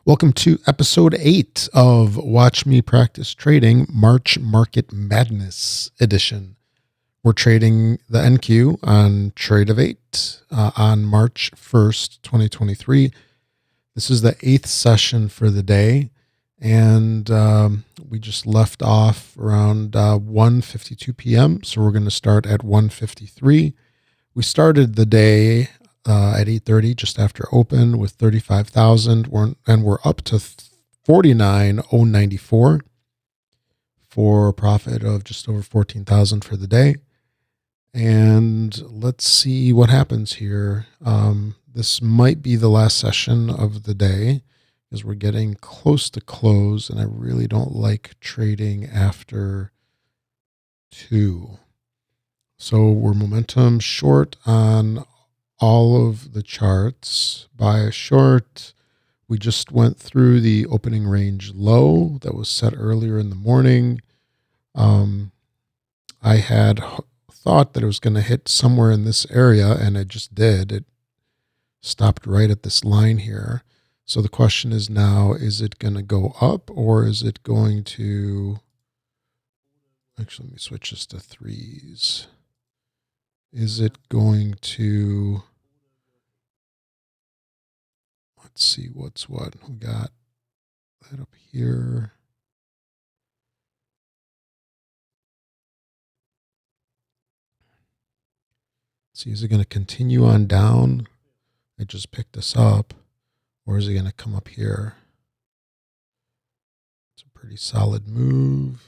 Welcome to episode 8 of Watch Me Practice Trading March Market Madness edition. We're trading the NQ on Trade of 8 on March 1st, 2023. This is the 8th session for the day, and we just left off around 1:52 p.m., so we're going to start at 1:53. We started the day at 8:30, just after open, with 35,000, and we're up to 49,094 for a profit of just over 14,000 for the day. And let's see what happens here. This might be the last session of the day because we're getting close to close, and I really don't like trading after 2. So we're momentum short on all of the charts. Buy a short. We just went through the opening range low that was set earlier in the morning. I had thought that it was going to hit somewhere in this area, and it just did. It stopped right at this line here. So the question is now, is it going to go up, or is it going to... Actually, let me switch this to threes. Is it going to... Let's see what's what. We got that up here. See, is it going to continue on down? It just picked us up. Or is it going to come up here? It's a pretty solid move.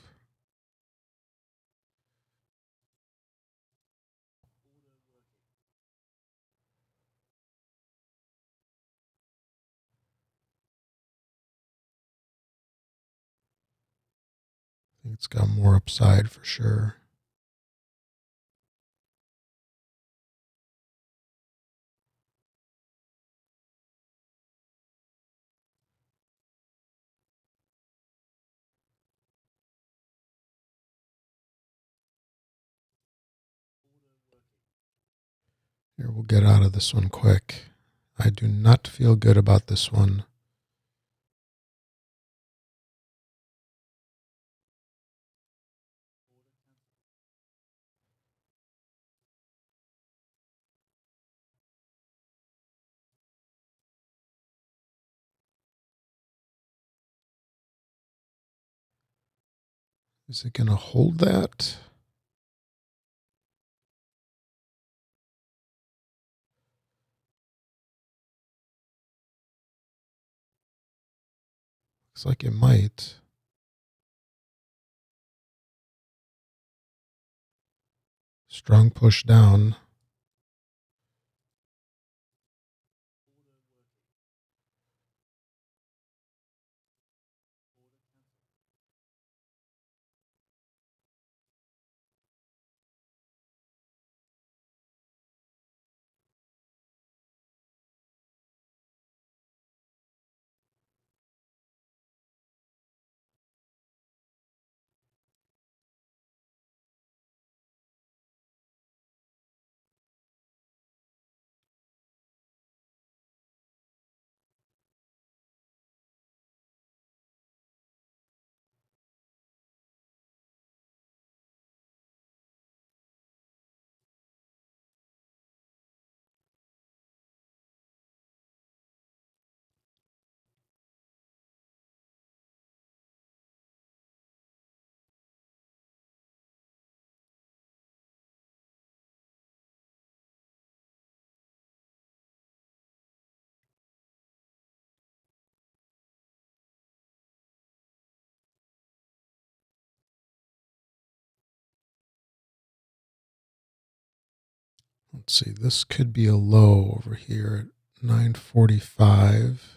I think it's got more upside for sure. Here, we'll get out of this one quick. I do not feel good about this one. Is it going to hold that? Looks like it might. Strong push down. Let's see, this could be a low over here at 945.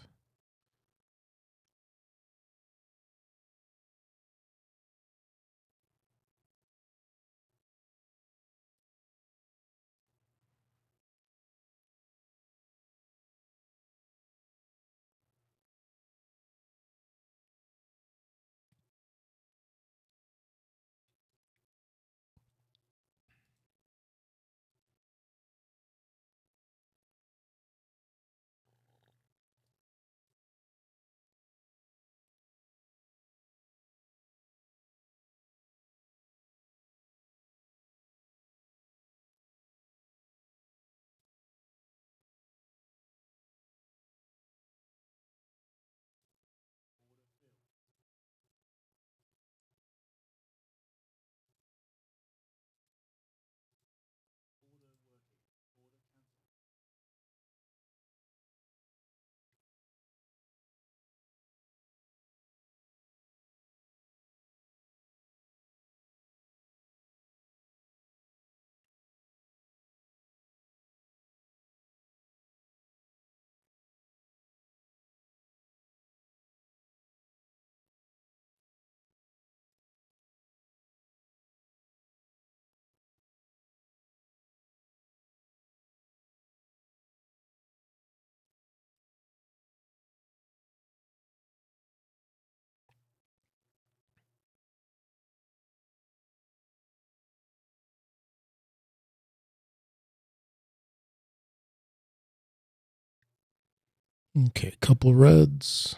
Okay, a couple reds.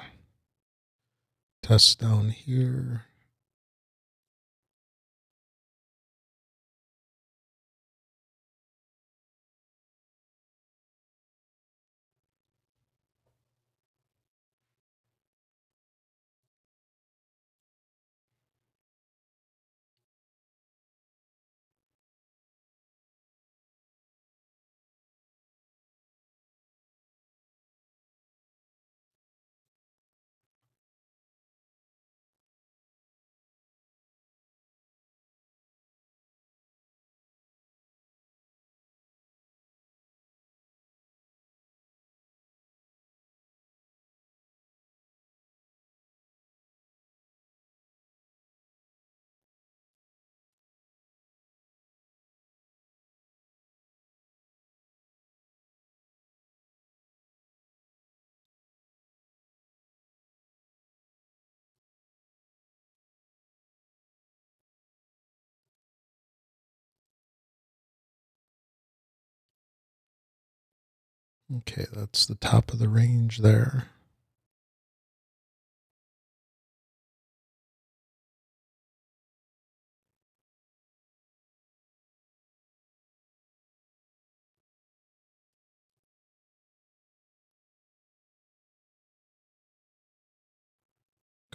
Test down here. Okay, that's the top of the range there.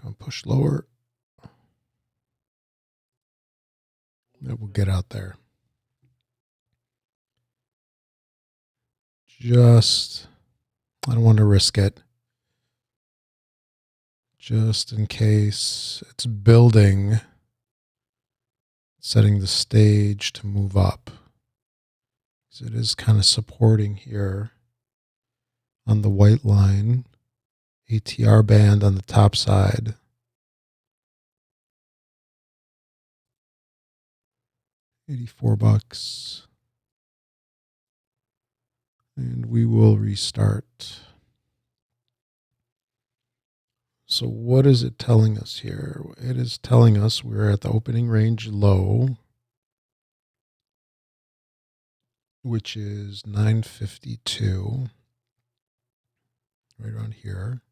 Gonna push lower. It will get out there. Just, I don't want to risk it. Just in case it's building, setting the stage to move up. So it is kind of supporting here on the white line. ATR band on the top side. $84. And we will restart. So what is it telling us here? It is telling us we're at the opening range low, which is 952, right around here.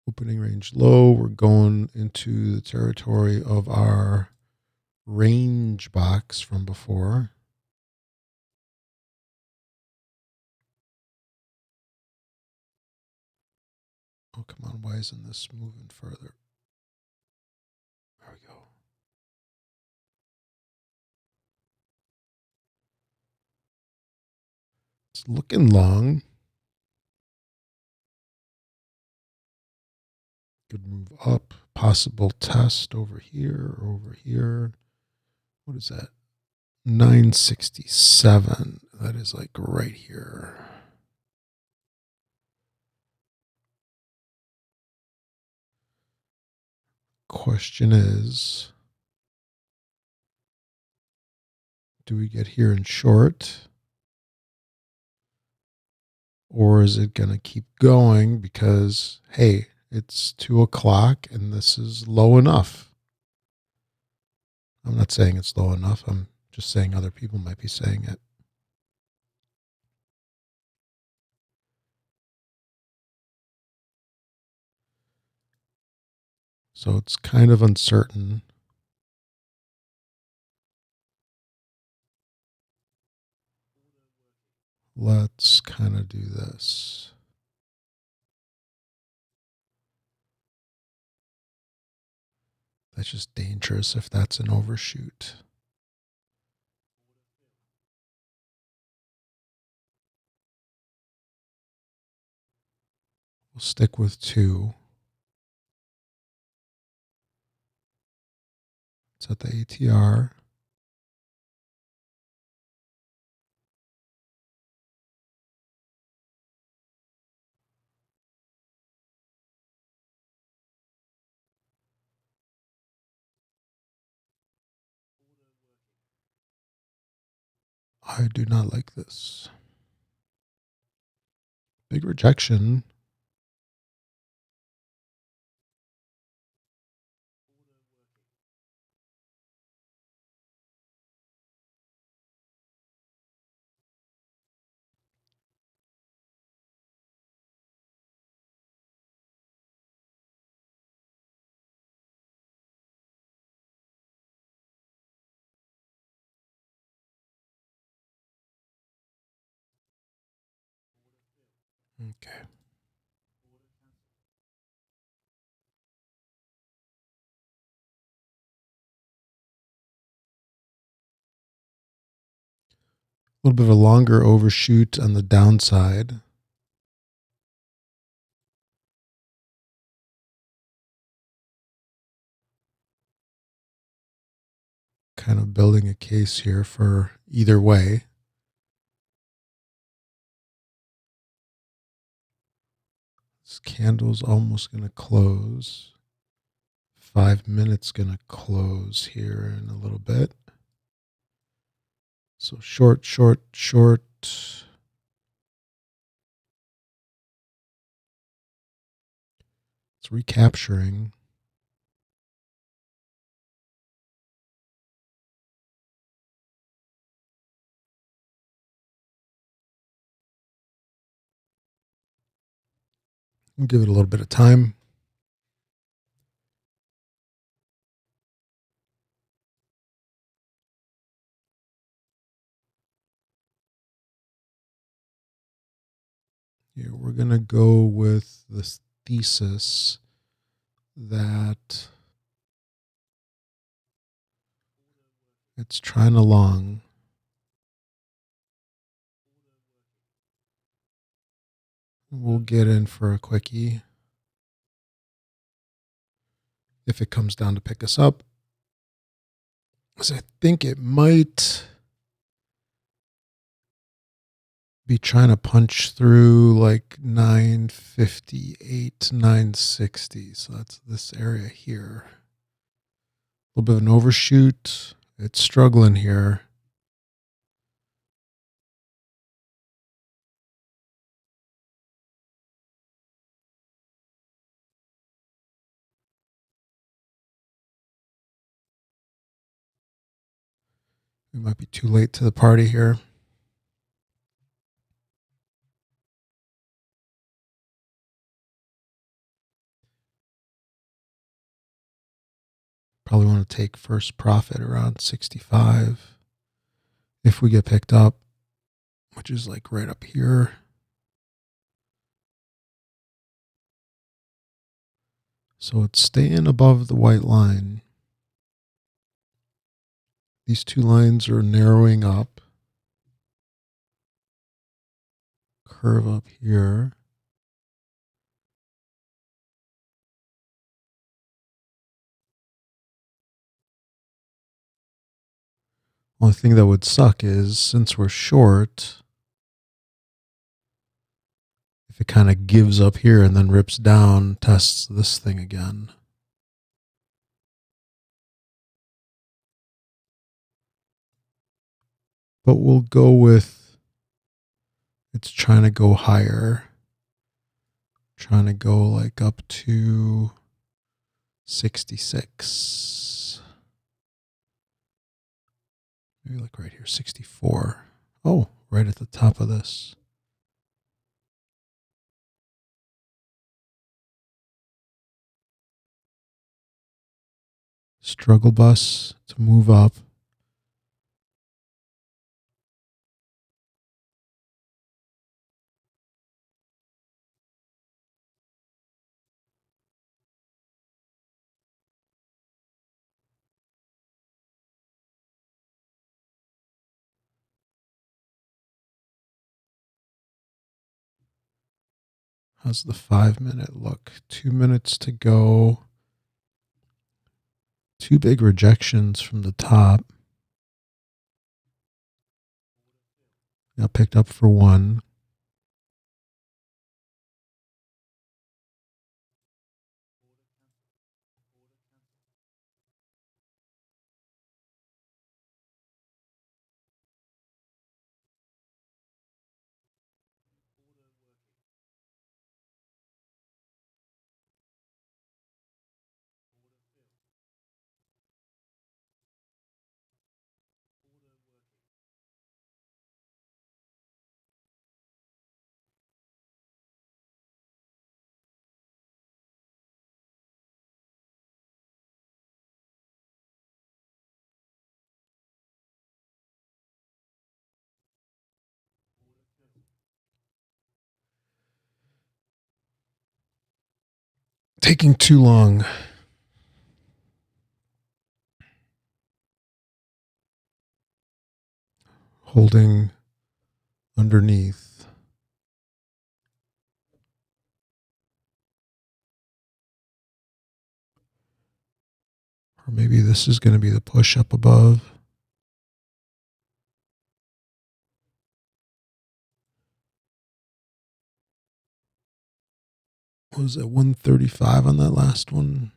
Opening range low, we're going into the territory of our range box from before. Oh, come on, why isn't this moving further? There we go. It's looking long. Good move up. Possible test over here, over here. What is that? 967. That is like right here. Question is, do we get here in short? Or is it going to keep going because, hey, it's 2 o'clock and this is low enough? I'm not saying it's low enough. I'm just saying other people might be saying it. So it's kind of uncertain. Let's kind of do this. That's just dangerous if that's an overshoot. We'll stick with 2. It's at the ATR. I do not like this. Big rejection. Okay. A little bit of a longer overshoot on the downside. Kind of building a case here for either way. This candle's almost going to close. 5 minutes going to close here in a little bit. So short, short, short. It's recapturing. We'll give it a little bit of time. Here, we're going to go with this thesis that it's trying along. We'll get in for a quickie if it comes down to pick us up. So I think it might be trying to punch through like 958, 960. So that's this area here. A little bit of an overshoot. It's struggling here. We might be too late to the party here. Probably want to take first profit around 65 if we get picked up, which is like right up here. So it's staying above the white line. These two lines are narrowing up. Curve up here. Only thing that would suck is since we're short, if it kind of gives up here and then rips down, tests this thing again. But we'll go with it's trying to go higher. Trying to go like up to 66. Maybe like right here, 64. Oh, right at the top of this. Struggle bus to move up. How's the 5 minute look? 2 minutes to go. Two big rejections from the top. Got picked up for one. taking too long. Holding underneath. Or maybe this is going to be the push up above. What was it, 135 on that last one?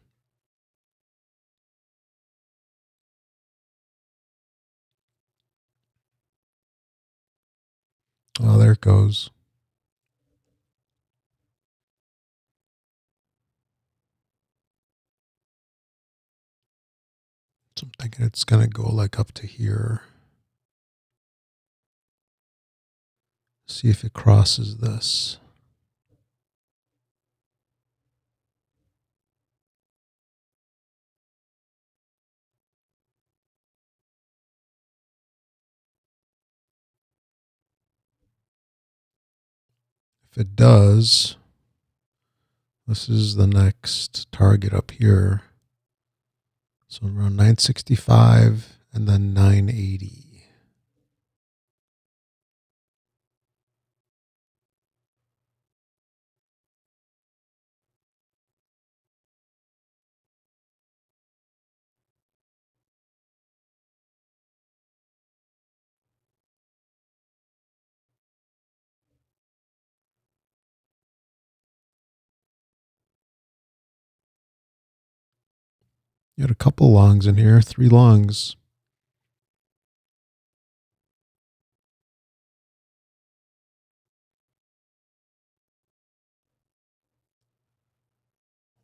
Oh, there it goes. So I'm thinking it's going to go like up to here. See if it crosses this. If it does, this is the next target up here. So around 965 and then 980. You had a couple longs in here, 3 longs.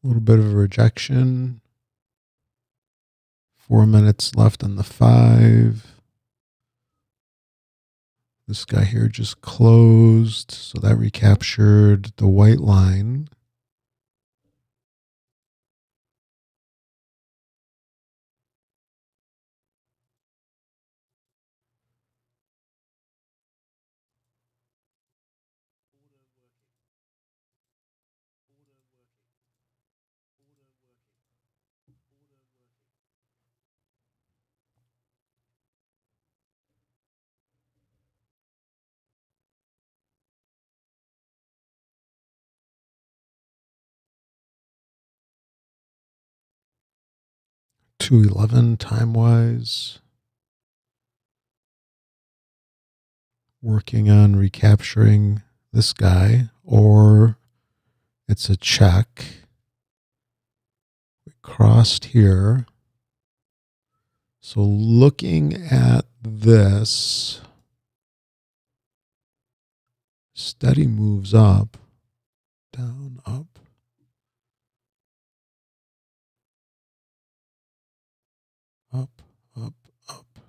A little bit of a rejection. 4 minutes left on the 5. This guy here just closed, so that recaptured the white line. $2.11 time wise. Working on recapturing this guy, or it's a check. We crossed here. So looking at this, steady moves up, down, up. Up, up, up.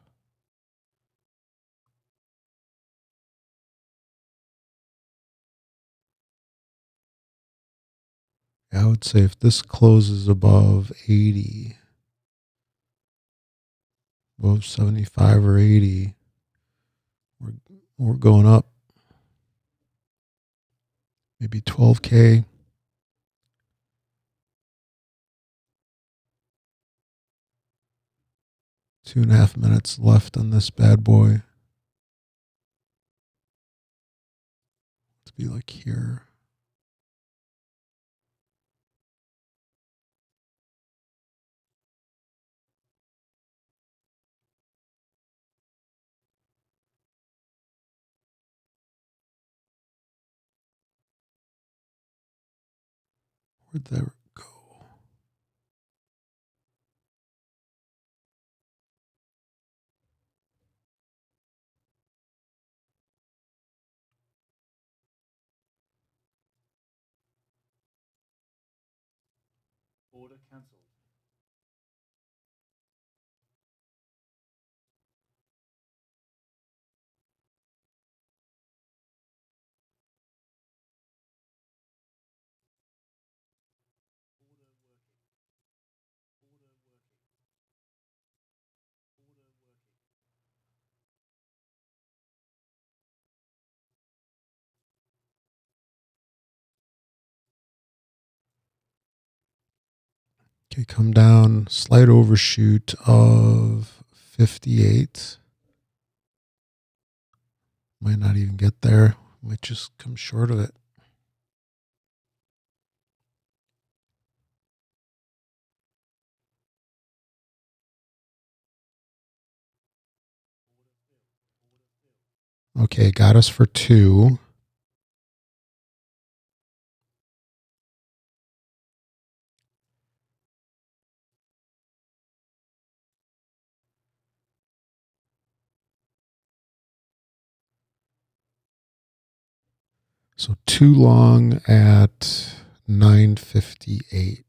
I would say if this closes above 80, above 75 or 80, we're going up. Maybe 12K. 2.5 minutes left on this bad boy. To be like here. Where'd that go? Order cancelled. Okay, come down, slight overshoot of 58. Might not even get there. Might just come short of it. Okay, got us for 2. So too long at 958.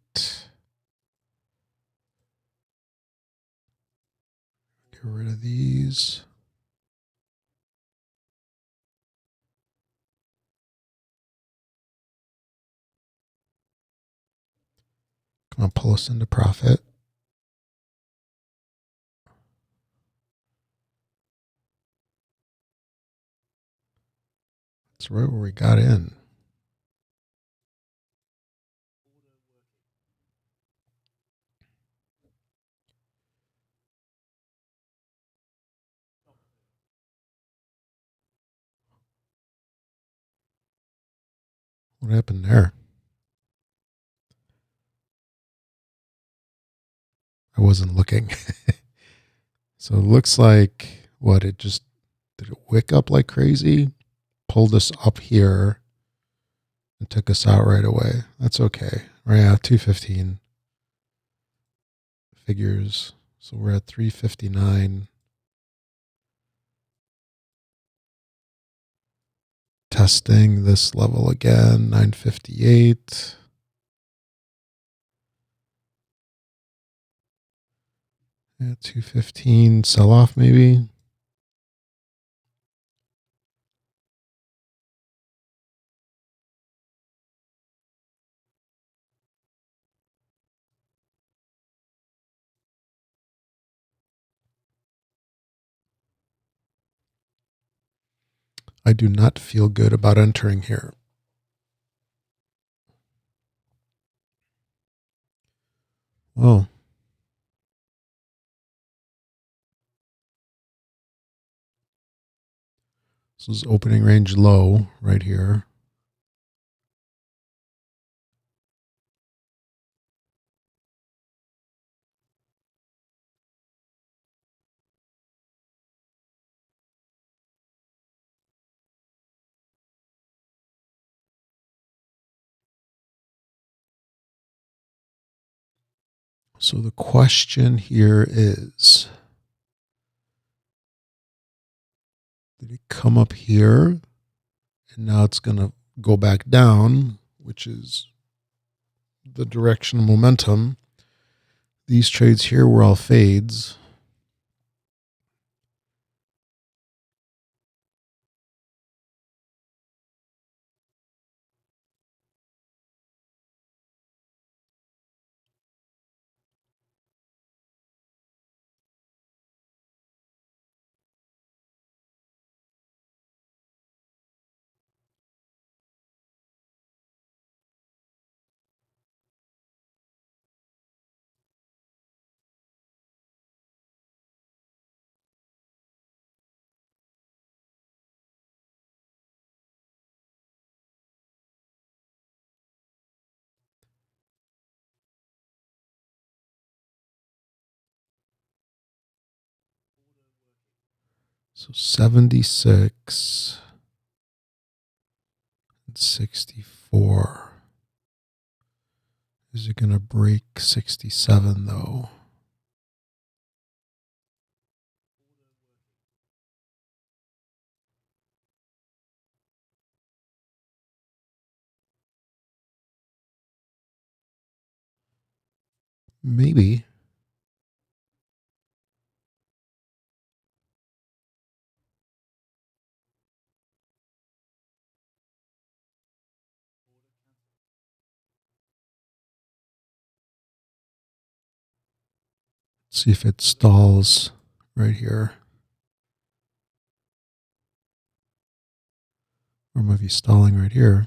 Get rid of these. Come on, pull us into profit. That's right where we got in. What happened there? I wasn't looking. So it looks like it just did it wick up like crazy, pulled us up here, and took us out right away. That's okay. Right, yeah, 215 figures. So we're at 359. Testing this level again, 958. Yeah, 215 sell off maybe. I do not feel good about entering here. Oh. This is opening range low right here. So the question here is, did it come up here and now it's going to go back down, which is the direction of momentum? These trades here were all fades. So 76 and 64. Is it going to break 67 though? Maybe. See if it stalls right here. Or might be stalling right here.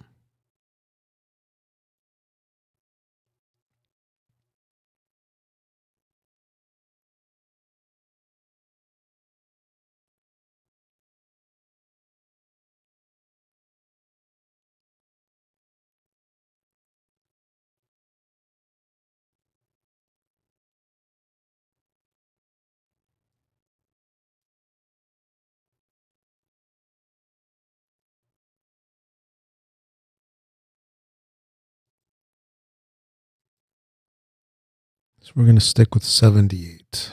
So we're going to stick with 78.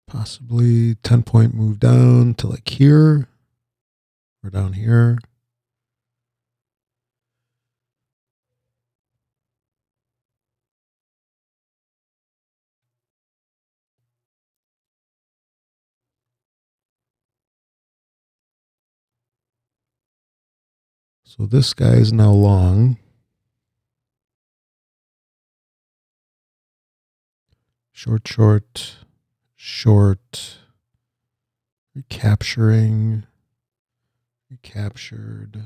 Possibly 10-point move down to like here or down here. So this guy is now long. Short, short, short. Recapturing. Recaptured.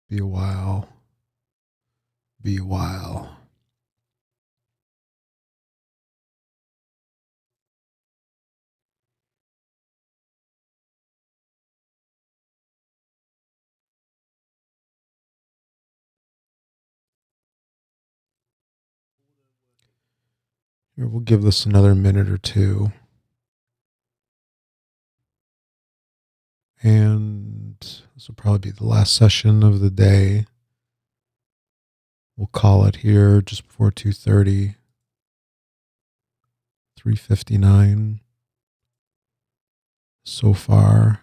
Be a while. Be a while. Here, we'll give this another minute or two. And this will probably be the last session of the day. We'll call it here just before 2:30. 3:59 so far.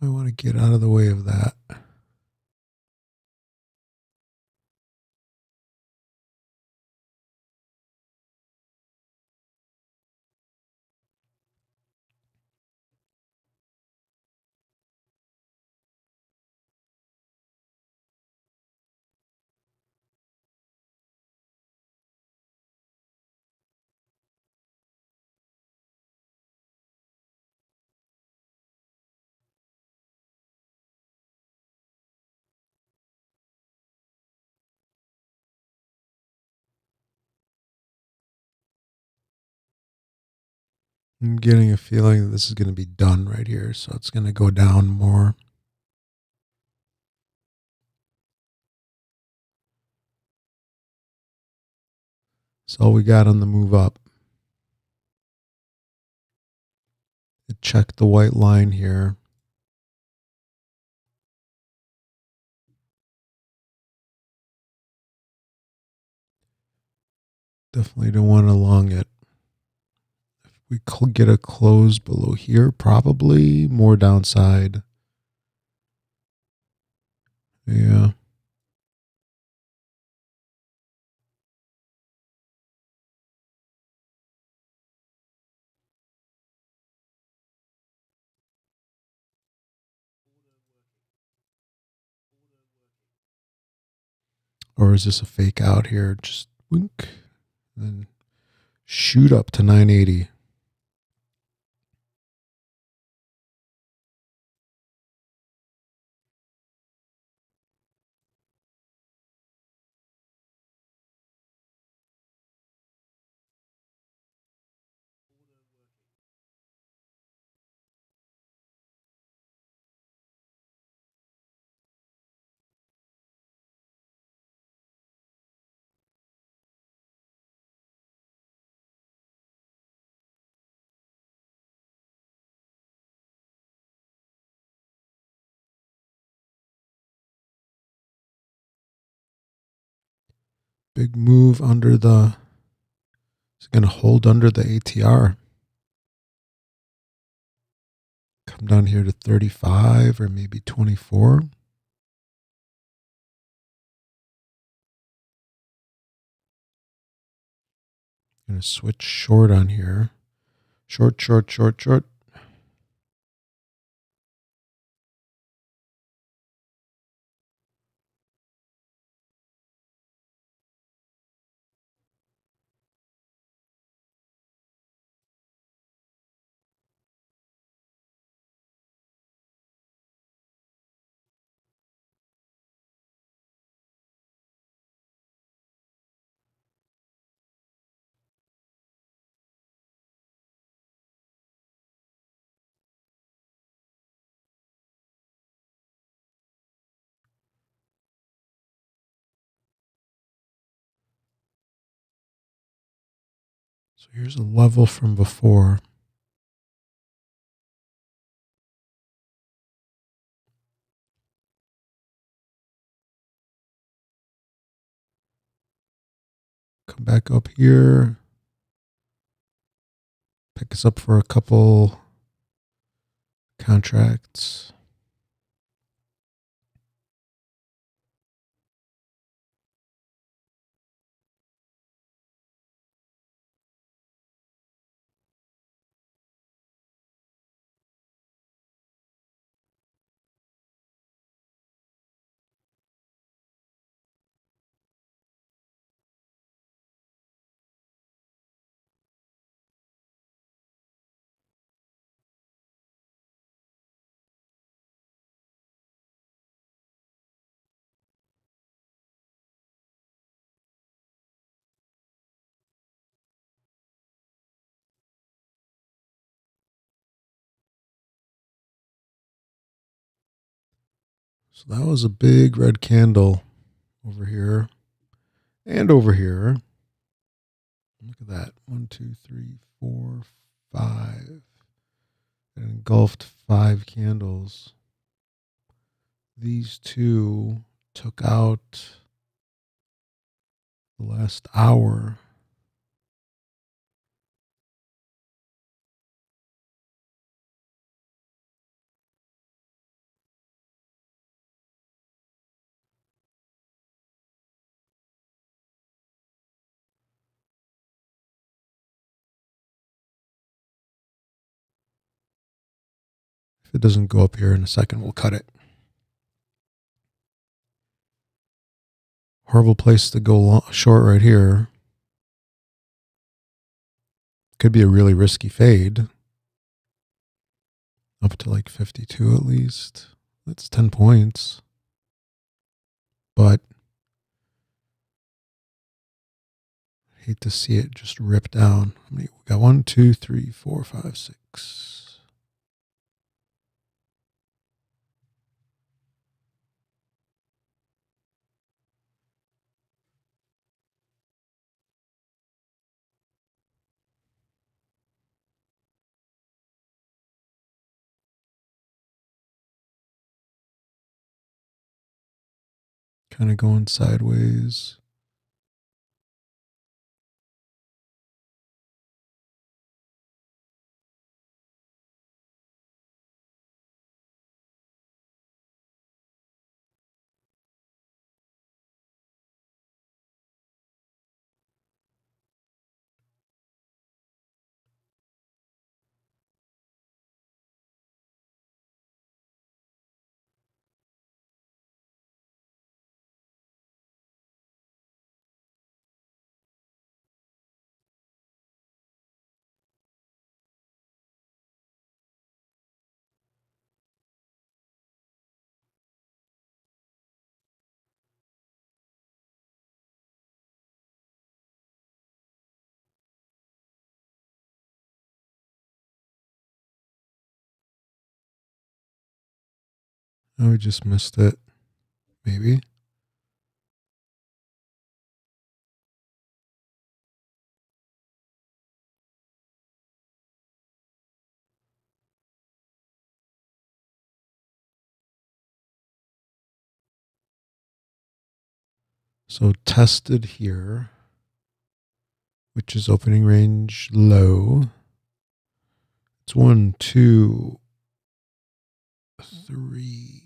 I want to get out of the way of that. I'm getting a feeling that this is going to be done right here, so it's going to go down more. That's all we got on the move up. Check the white line here. Definitely don't want to long it. If we could get a close below here, probably more downside. Yeah. Or is this a fake out here? Just wink. Then shoot up to 980. Big move under the, it's going to hold under the ATR. Come down here to 35 or maybe 24. Going to switch short on here. Short, short, short, short. So here's a level from before. Come back up here. Pick us up for a couple contracts. So that was a big red candle over here and over here. Look at that. 1, 2, 3, 4, 5. It engulfed 5 candles. These two took out the last hour. If it doesn't go up here in a second, we'll cut it. Horrible place to go short right here. Could be a really risky fade. Up to like 52 at least. That's 10 points. But I hate to see it just rip down. How many? We got 1, 2, 3, 4, 5, 6. Kind of going sideways. Oh, we just missed it. Maybe. So tested here, which is opening range low. It's 1, 2, 3,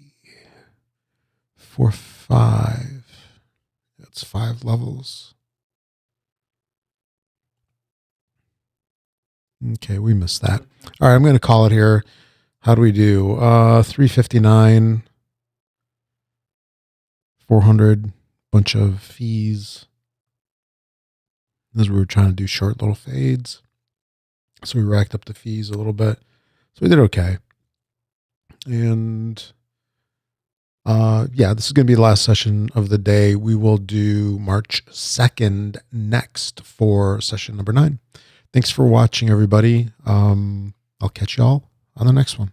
4, 5. That's 5 levels. Okay, we missed that. All right, I'm going to call it here. How do we do? 359, 400, bunch of fees. As we were trying to do short little fades. So we racked up the fees a little bit. So we did okay. And yeah, this is going to be the last session of the day. We will do March 2nd next for session number 9. Thanks for watching, everybody. I'll catch y'all on the next one.